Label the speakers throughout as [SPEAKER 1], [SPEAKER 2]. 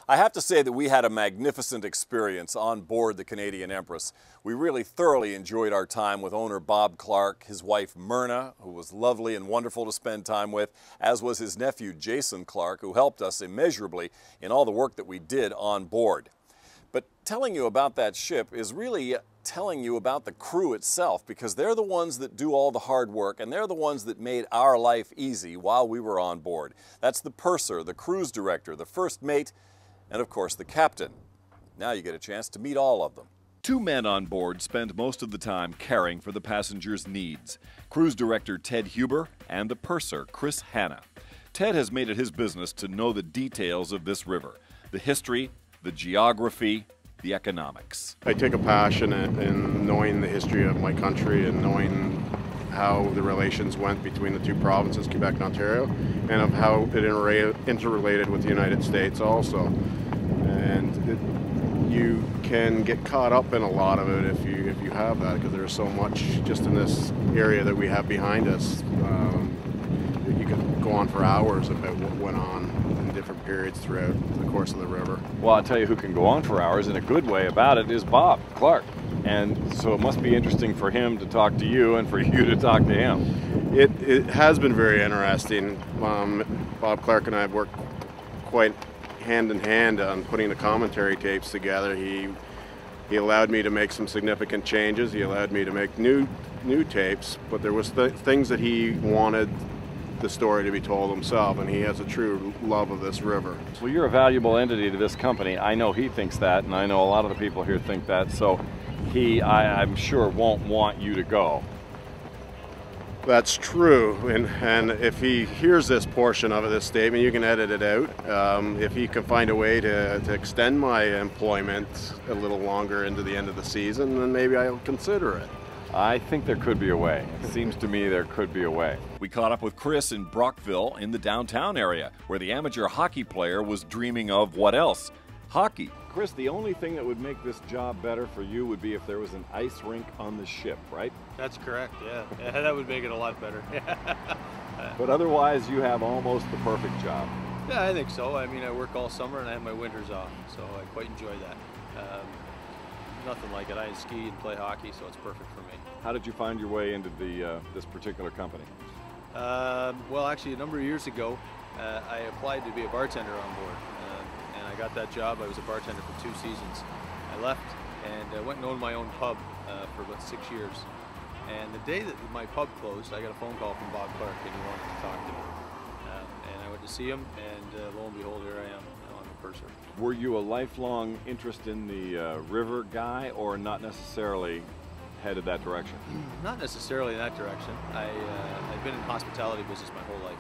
[SPEAKER 1] I have to say that we had a magnificent experience on board the Canadian Empress. We really thoroughly enjoyed our time with owner Bob Clark, his wife Myrna, who was lovely and wonderful to spend time with, as was his nephew Jason Clark, who helped us immeasurably in all the work that we did on board. But telling you about that ship is really telling you about the crew itself, because they're the ones that do all the hard work, and they're the ones that made our life easy while we were on board. That's the purser, the cruise director, the first mate, and of course the captain. Now you get a chance to meet all of them. Two men on board spend most of the time caring for the passengers' needs. Cruise director Ted Huber and the purser Chris Hanna. Ted has made it his business to know the details of this river, the history, the geography, the economics.
[SPEAKER 2] I take a passion in knowing the history of my country and knowing how the relations went between the two provinces, Quebec and Ontario, and of how it interrelated with the United States also. And you can get caught up in a lot of it if you have that, because there's so much just in this area that we have behind us. You can go on for hours about what went on in different periods throughout the course of the river.
[SPEAKER 3] Well, I'll tell you who can go on for hours in a good way about it is Bob Clark. And so it must be interesting for him to talk to you and for you to talk to him.
[SPEAKER 2] It has been very interesting. Bob Clark and I have worked quite hand in hand on putting the commentary tapes together. He allowed me to make some significant changes. He allowed me to make new tapes, but there was things that he wanted the story to be told himself, and he has a true love of this river.
[SPEAKER 3] Well, you're a valuable entity to this company. I know he thinks that, and I know a lot of the people here think that, so I'm sure won't want you to go.
[SPEAKER 2] That's true, and if he hears this portion of this statement, you can edit it out. If he can find a way to extend my employment a little longer into the end of the season, then maybe I'll consider it.
[SPEAKER 3] I think there could be a way. It seems to me there could be a way.
[SPEAKER 1] We caught up with Chris in Brockville in the downtown area, where the amateur hockey player was dreaming of what else? Hockey.
[SPEAKER 3] Chris, the only thing that would make this job better for you would be if there was an ice rink on the ship, right?
[SPEAKER 4] That's correct, yeah. That would make it a lot better.
[SPEAKER 3] But otherwise, you have almost the perfect job.
[SPEAKER 4] Yeah, I think so. I mean, I work all summer and I have my winters off, so I quite enjoy that. Nothing like it. I ski and play hockey, so it's perfect for me.
[SPEAKER 3] How did you find your way into this particular company?
[SPEAKER 4] Well, actually, a number of years ago, I applied to be a bartender on board, and I got that job. I was a bartender for 2 seasons. I left and went and owned my own pub for about 6 years. And the day that my pub closed, I got a phone call from Bob Clark, and he wanted to talk to me. And I went to see him, and lo and behold, here I am. Purser.
[SPEAKER 3] Were you a lifelong interest in the river guy, or not necessarily headed that direction?
[SPEAKER 4] Not necessarily in that direction. I've been in hospitality business my whole life,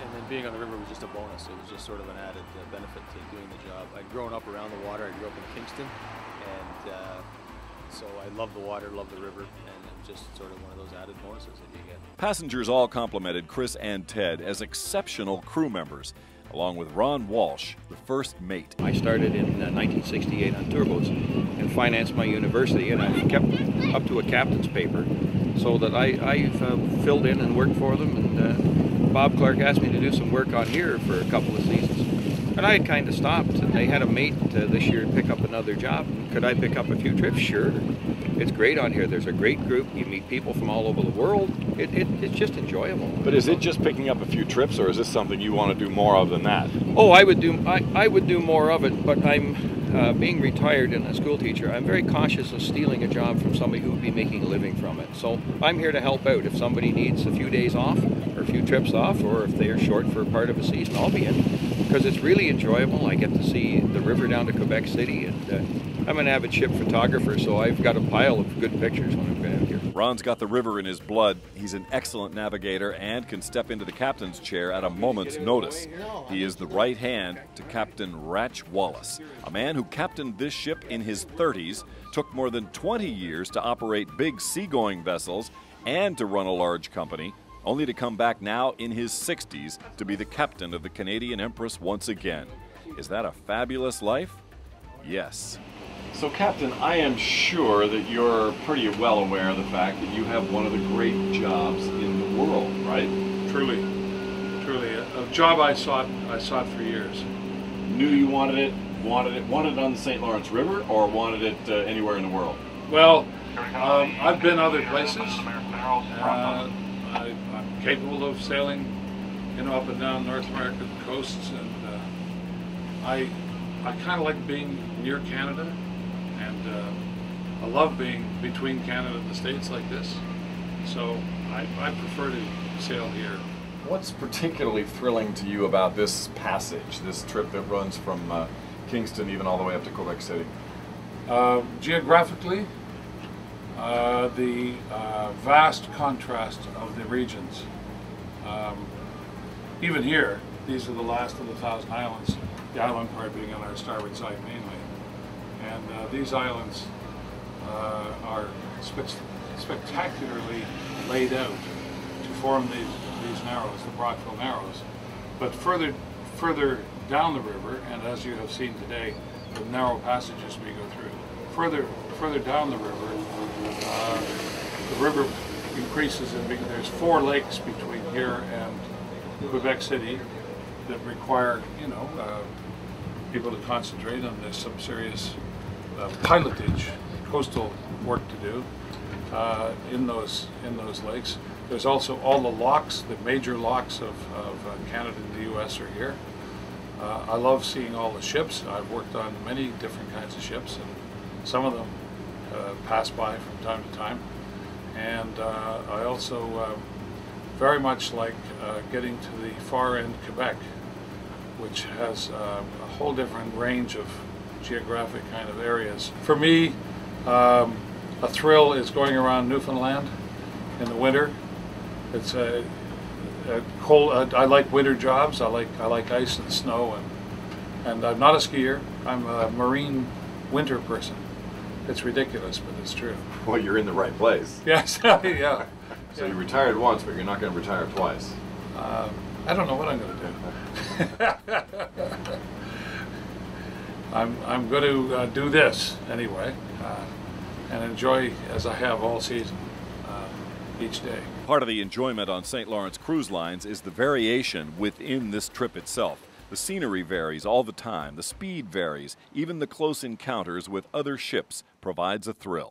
[SPEAKER 4] and then being on the river was just a bonus. It was just sort of an added benefit to doing the job. I'd grown up around the water. I grew up in Kingston, and so I love the water, love the river, and just sort of one of those added bonuses that you get.
[SPEAKER 1] Passengers all complimented Chris and Ted as exceptional crew members, along with Ron Walsh, the first mate.
[SPEAKER 5] I started in 1968 on tourboats and financed my university, and I've kept up to a captain's paper so that I've filled in and worked for them. And Bob Clark asked me to do some work on here for a couple of seasons. And I had kind of stopped, and they had a mate this year pick up another job. Could I pick up a few trips? Sure. It's great on here. There's a great group. You meet people from all over the world. It's just enjoyable.
[SPEAKER 3] But is it just picking up a few trips, or is this something you want to do more of than that?
[SPEAKER 5] Oh, I would do more of it, but I'm being retired and a school teacher. I'm very cautious of stealing a job from somebody who would be making a living from it. So I'm here to help out. If somebody needs a few days off, or a few trips off, or if they're short for part of a season, I'll be in, because it's really enjoyable. I get to see the river down to Quebec City, and I'm an avid ship photographer, so I've got a pile of good pictures when I've been out here.
[SPEAKER 1] Ron's got the river in his blood. He's an excellent navigator and can step into the captain's chair at a moment's notice. He is the right hand to Captain Ratch Wallace, a man who captained this ship in his 30s, took more than 20 years to operate big seagoing vessels and to run a large company, only to come back now in his 60s to be the captain of the Canadian Empress once again. Is that a fabulous life? Yes.
[SPEAKER 3] So, Captain, I am sure that you're pretty well aware of the fact that you have one of the great jobs in the world, right?
[SPEAKER 6] Truly, a job I sought for years.
[SPEAKER 3] Knew you wanted it on the St. Lawrence River, or wanted it anywhere in the world?
[SPEAKER 6] Well, I've been other places. I'm capable of sailing, up and down North American coasts, and I kind of like being near Canada, and I love being between Canada and the States like this. So I prefer to sail here.
[SPEAKER 1] What's particularly thrilling to you about this passage, this trip that runs from Kingston even all the way up to Quebec City?
[SPEAKER 6] Geographically, the vast contrast of the regions. Even here, these are the last of the Thousand Islands, the island part being on our starboard side mainly. And these islands are spectacularly laid out to form these narrows, the Brockville Narrows. But further down the river, and as you have seen today, the narrow passages we go through, further down the river increases, and there's 4 lakes between here and Quebec City that require, people to concentrate on. There's some serious pilotage, coastal work to do in those lakes. There's also all the locks, the major locks of Canada and the U.S. are here. I love seeing all the ships. I've worked on many different kinds of ships, and some of them pass by from time to time. And I also very much like getting to the far end Quebec, which has a whole different range of geographic kind of areas. For me, a thrill is going around Newfoundland in the winter. It's a cold. I like winter jobs. I like ice and snow, and I'm not a skier. I'm a marine winter person. It's ridiculous, but it's true.
[SPEAKER 3] Well, you're in the right place.
[SPEAKER 6] Yes, yeah.
[SPEAKER 3] So you retired once, but you're not going to retire twice.
[SPEAKER 6] I don't know what I'm going to do. I'm going to do this anyway, and enjoy as I have all season, each day.
[SPEAKER 1] Part of the enjoyment on St. Lawrence Cruise Lines is the variation within this trip itself. The scenery varies all the time, the speed varies, even the close encounters with other ships provides a thrill.